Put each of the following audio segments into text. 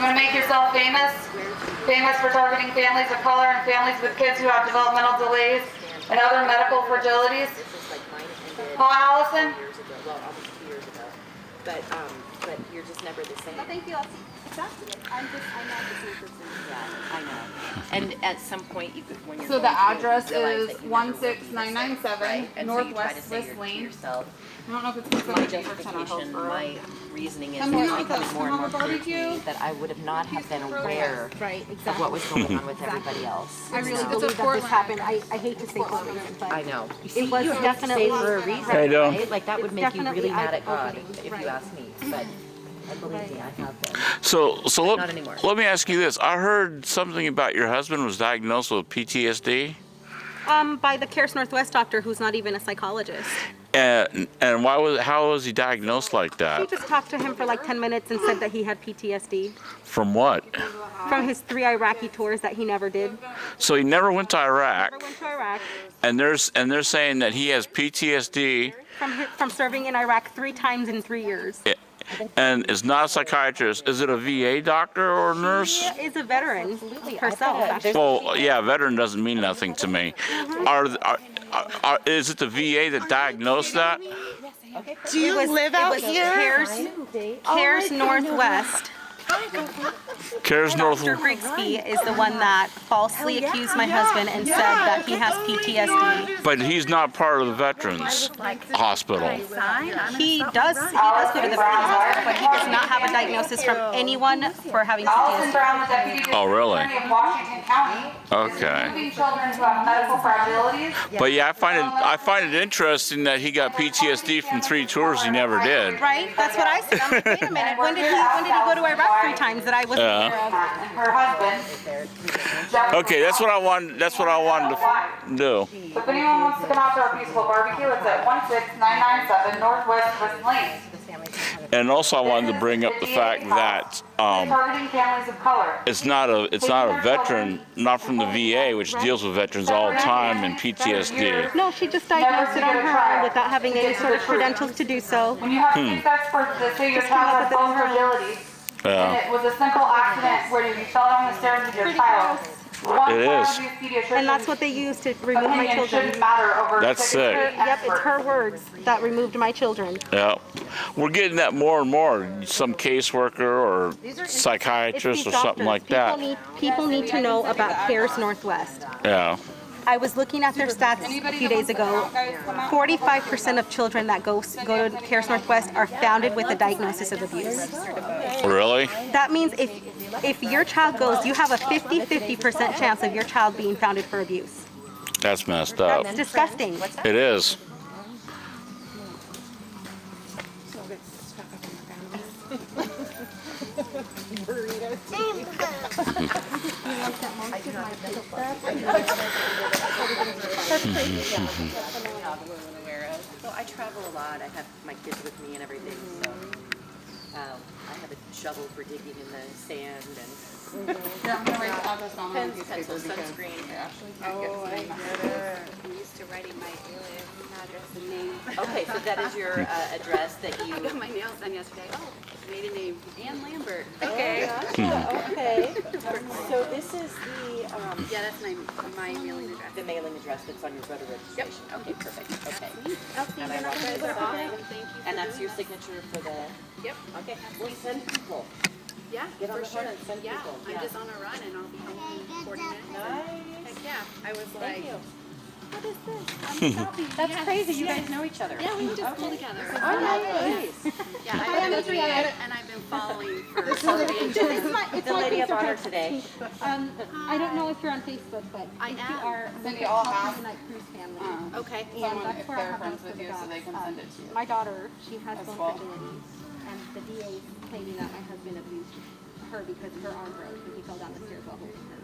going to make yourself famous? Famous for targeting families of color and families with kids who have developmental delays and other medical fragilities? Huh, Allison? Well, almost 2 years ago. But you're just never the same. Well, thank you. Exactly. I'm not the same person. Yeah, I know. And at some point, when you're So the address is that you never will be the same, 16997 right? And so you try Northwest to say Swiss to Lane. yourself, I don't know if it's my specific for justification, my reasoning is Come that here, it's becoming come more and on more the clear to me barbecue. that I would have not have been aware Right, of exactly. what was going on with everybody else. I really It's a believe that this Portland. happened. I hate to say for a reason, but I know. You see, it was you have to definitely say for a reason, How you doing? right? Like that would It's make you really definitely mad at God eye-opening, if right. you ask me. But I believe me, I have been. So Not anymore. let me ask you this. I heard something about your husband was diagnosed with PTSD. by the Cares Northwest doctor, who's not even a psychologist. And how was he diagnosed like She that? just talked to him for like 10 minutes and said that he had PTSD From what? from his 3 Iraqi tours that he never did. So he never went to Never Iraq, went to Iraq and they're saying that he has PTSD from serving in Iraq 3 times in 3 years. and is not a psychiatrist. Is it a VA doctor or nurse? She is a veteran herself. Actually. Well, yeah, veteran doesn't mean nothing to me. Is it the VA that diagnosed that? Do you live out here? Cares Northwest. Cares Dr. North. Grigsby is the one that falsely accused my husband and said that he has PTSD. But he's not part of the veterans hospital. He does go to the veterans hospital, but he does not have a diagnosis from anyone for having Allison PTSD. Brown, the Deputy Oh, really? Attorney of Washington County. Okay. Including children who have medical fragilities. But yeah, I find it interesting that he got PTSD from 3 tours he never did. Right? That's what I said. I'm like, wait a minute. When did he go to Iraq 3 times that I wasn't Yeah. aware of? And her husband. Okay, that's what I wanted. That's what I wanted to do. So if anyone wants to come out to our peaceful barbecue, it's at 16997 Northwest Swiss Lane. And also, I wanted to bring up the fact that Targeting families of color. it's not a veteran, not from the VA, which deals with veterans all the time and PTSD. No, she just diagnosed it on her own without having any sort of credentials to do so. When you have case experts that say your child has bone fragility, and it was a simple accident where you fell down the stairs with your child. It is. And that's what they use to remove my children. Shouldn't matter over That's sick. Yep, it's her words that removed my children. Yeah, we're getting that more and more. Some caseworker or It's psychiatrist these or something doctors. like that. People need to know about Cares Northwest. Yeah. I was looking at their stats a few days ago. 45% of children that go to Cares Northwest are founded with a diagnosis of abuse. Really? That means if your child goes, you have a 50% chance of your child being founded for abuse. That's messed up. That's disgusting. It is. So I travel a lot. I have my kids with me and everything. So I have a shovel for digging in the sand and Yeah, I'm gonna write the address on pens, pencils, sunscreen. I'm used to writing my alien address and name. Okay, so that is your address that you. I got my nails done yesterday. Oh, maiden name Ann Lambert. Okay. Okay. So this is Yeah, that's my mailing address. the mailing address that's on your voter registration. Okay, perfect. Okay. And I want to thank you. And that's your signature for the. Yep. Okay. We'll send people. Yeah, Get on for the phone sure. and send Yeah, people. I'm Yeah. just on a run and I'll be home in 40 minutes. Nice. Heck yeah. I was Thank like, you. what is this? I'm shopping. That's Yeah. crazy. You guys know each other. Yeah, we just pull together. Oh, nice. Yeah, I've been reading and I've been following for The lady of honor today. I don't know if you're on Facebook, but I we am. are Cindy, I'll have Night Cruise family. Okay. someone that's if where I they're have friends most with of you the so they can dogs. send it to you. My daughter, she has As bone well. fragilities, and the DA is claiming that my husband abused her because her arm broke and he fell down the stairs while holding her.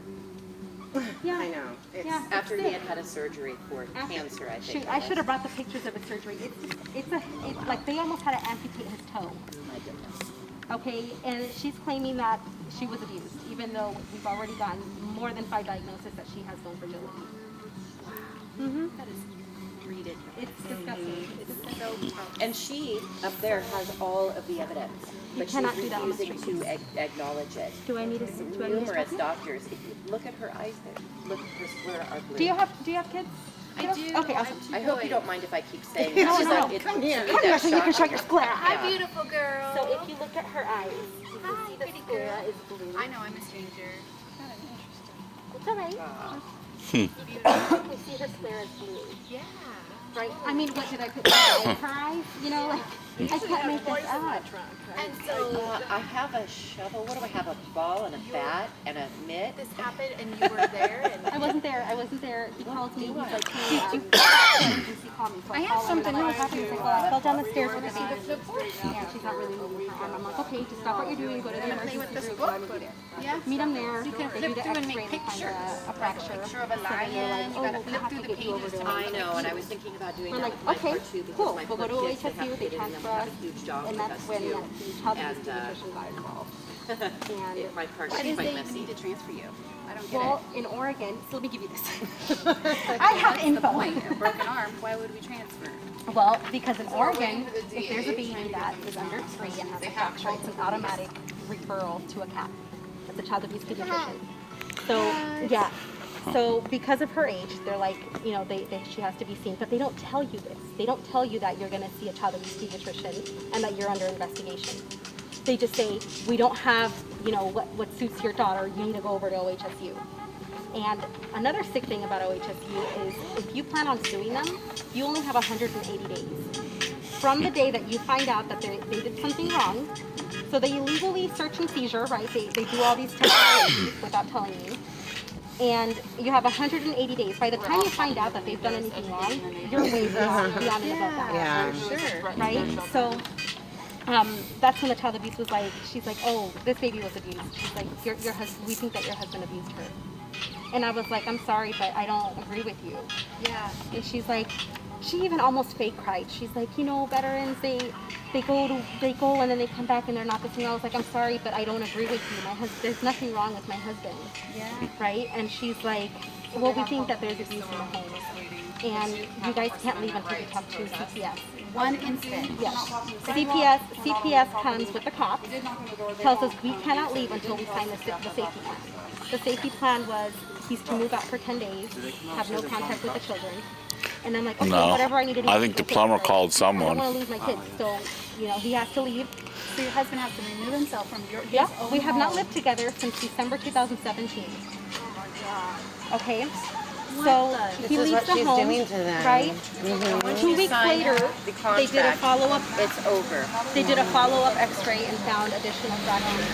Yeah. I know. It's Yeah, after it's he sick. had a surgery for cancer, I think. Shoot, I should have brought the pictures of his surgery. It's like they almost had to amputate his toe. My goodness. Okay, and she's claiming that she was abused, even though we've already gotten more than 5 diagnoses that she has bone fragility. That is read it. It's disgusting. It's so And she, up there, has all of the evidence, but she's cannot do that on the refusing to acknowledge it. Do I need to? Do I need to? Numerous doctors, if you look at her eyes there, look, her sclera are blue. Do you have kids? I do. Okay, awesome. I hope you don't mind if I keep saying No, that. no, It's come like, here. to me, Come here that's so you can show shocking. your sclera. Hi, beautiful girl. So if you look at her eyes, you can Hi, see the pretty sclera girl. is blue. I know, I'm a stranger. It's all right. Beautiful. You see her sclera is blue, Yeah. right? I mean, what did I put in her eyes? You know, like I can't make this up. And so I have a shovel. What do I have? A ball and a bat and a mitt. this happened and you were there I and wasn't there. I wasn't there. He called me. He's like, hey, he called me. So I have called him, and something then I what happened? He's like, well, I fell down the stairs with the baby. Yeah, she's not really moving her arm. I'm like, okay, just stop what you're doing. Go to the play with emergency this room. book. Yeah. Meet them there. You can They flip do the through and make X-ray to find pictures. a fracture. Picture of a So then they're lion. like, You oh, gotta we flip have through to the get you over pages to to I know, and I was thinking about doing We're that like, with my okay, part too because cool. my We'll poor go to kids, they OHSU. have They to get in transfer and have us, a huge dog and with that's us when too. the child abuse And, pediatrician got involved. And My part's Why does quite they messy. need to transfer you? I don't get well, it. in Oregon, so let me give you this. I have That's info. the point. A broken arm. Why would we transfer? Well, because in Oregon, if there's a baby that is under 3 and has a fracture, it's an automatic referral to a CAP. That's a child abuse pediatrician. So, yeah. So because of her age, they're like, you know, she has to be seen, but they don't tell you this. They don't tell you that you're going to see a child abuse pediatrician and that you're under investigation. They just say, we don't have, you know, what suits your daughter. You need to go over to OHSU. And another sick thing about OHSU is if you plan on suing them, you only have 180 days. From the day that you find out that they did something wrong, so they illegally search and seizure, right? They do all these temporary without telling you. And you have 180 days. By the time you find out that they've done anything wrong, you're way beyond and above that. Yeah. Sure. Right? So that's when the child abuse was like, she's like, oh, this baby was abused. She's like, your husband, we think that your husband abused her. And I was like, I'm sorry, but I don't agree with you. Yeah. And she's like, she even almost fake cried. She's like, you know, veterans, they go and then they come back and they're not the same. I was like, I'm sorry, but I don't agree with you. There's nothing wrong with my husband. Yeah. Right? And she's like, well, we think that there's abuse in the home. And you guys can't leave until you talk to CPS. One instant. Yes. CPS comes with the cops, tells us we cannot leave until we sign the safety plan. The safety plan was he's to move out for 10 days, have no contact with the children. And I'm like, okay, No. whatever I need to do. I think the plumber called I someone. don't want to lose my kids, so, you know, he has to leave. So your husband has to remove himself from your Yeah, his own we have not home. lived together since December 2017. Okay? So he This is leaves what the she's home, doing to them. right? Once 2 you weeks sign later, the they did a contract, follow-up. It's over. They did a follow-up X-ray and found additional fractures.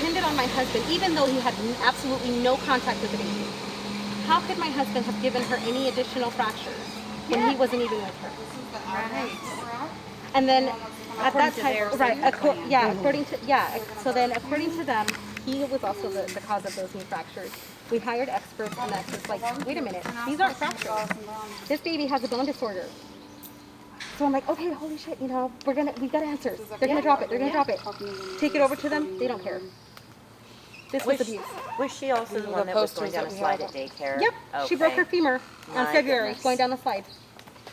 Pinned it on my husband, even though he had absolutely no contact with the baby. How could my husband have given her any additional fractures when he wasn't even with her? And then at that time, right? According to them, he was also the cause of those new fractures. We hired experts, and that's just like, wait a minute, these aren't fractures. This baby has a bone disorder. So I'm like, okay, holy shit, you know, we got answers. They're gonna drop it. They're gonna drop it. Take it over to them. They don't care. This was abuse. Was she also the one that was going down a slide at daycare? Yep, she broke her Okay. femur on My February, goodness. going down the slide.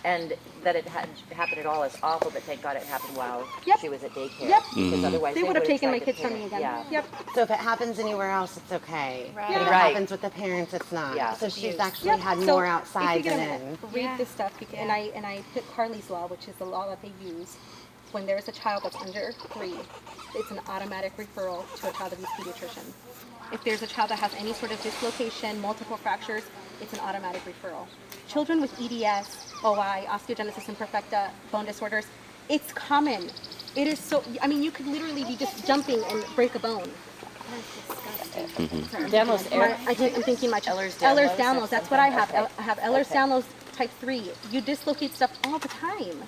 And that it had happened at all is awful, but thank God it happened while Yep. she was at daycare. Yep. Because otherwise They would have taken my tried to kids from pin me it. again. Yeah. Yep. So if it happens anywhere else, it's okay. Right. But if it Right. happens with the parents, it's not. Yeah. So she's Abuse. actually Yep. had So, more if you outside get a than minute, in. read this stuff, and I put Carly's law, which is the law that they use. When there's a child that's under 3, it's an automatic referral to a child abuse pediatrician. If there's a child that has any sort of dislocation, multiple fractures, it's an automatic referral. Children with EDS, OI, osteogenesis imperfecta, bone disorders, it's common. It is so, I mean, you could literally be just jumping and break a bone. Demos, I'm thinking my Ehlers Danlos. That's what I have. I have Ehlers Danlos type 3. You dislocate stuff all the time.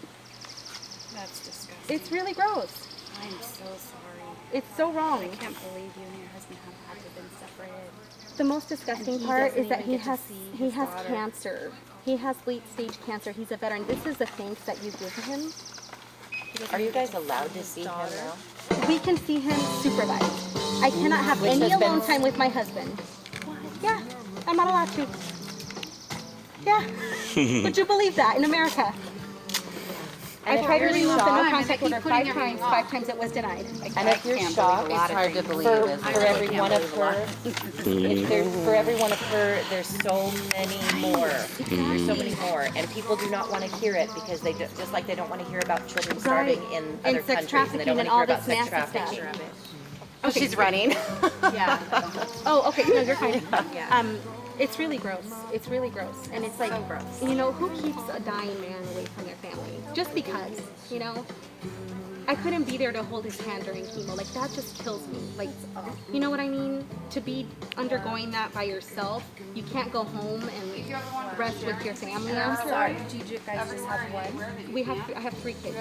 That's disgusting. It's really gross. I'm so sorry. It's so wrong. I can't believe you and your husband have had to been separated. The most disgusting he part doesn't is that even he get to has see he his has daughter. cancer. He has late stage cancer. He's a veteran. This is the thanks that you give him. Are you guys allowed to see him now? We can see him supervised. I cannot have any has been- alone time with my husband. Yeah, I'm not allowed to. Yeah. Would you believe that in America? I tried to remove the no contact order 5 times. 5 times it was denied. And if you're shocked, It's hard to believe, for, isn't for it? every one of her, if there, for every one of her, there's so many more. There's so many more, and people do not want to hear it because they just like they don't want to hear about children starving in And other sex countries, and they don't trafficking want and to hear all about this sex nasty trafficking. Oh, she's running. Yeah. Oh, okay. No, you're fine. Yeah. It's really gross. It's really gross. And it's like, So gross. you know, who keeps a dying man away from their family? Just because, you know? I couldn't be there to hold his hand during chemo. Like, that just kills me. Like, you know what I mean? To be undergoing that by yourself, you can't go home and rest with your family. I'm sorry. Did you guys just have one? I have 3 kids.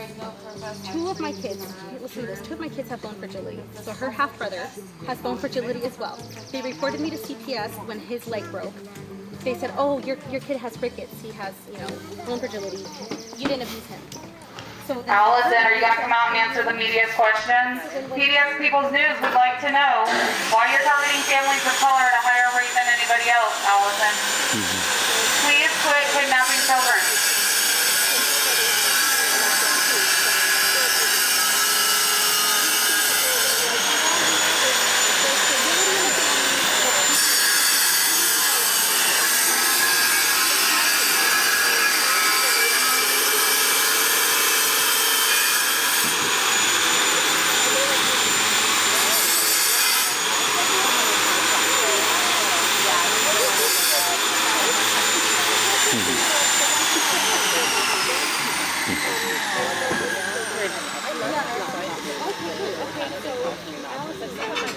2 of my kids, listen to this, 2 of my kids have bone fragility. So her half brother has bone fragility as well. They reported me to CPS when his leg broke. They said, oh, your kid has rickets. He has, you know, bone fragility. You didn't abuse him. So then, Allison, are you going to come out and answer the media's questions? PBS People's News would like to know why you're targeting families of color at a higher rate than anybody else, Allison. Please quit kidnapping children. Allison,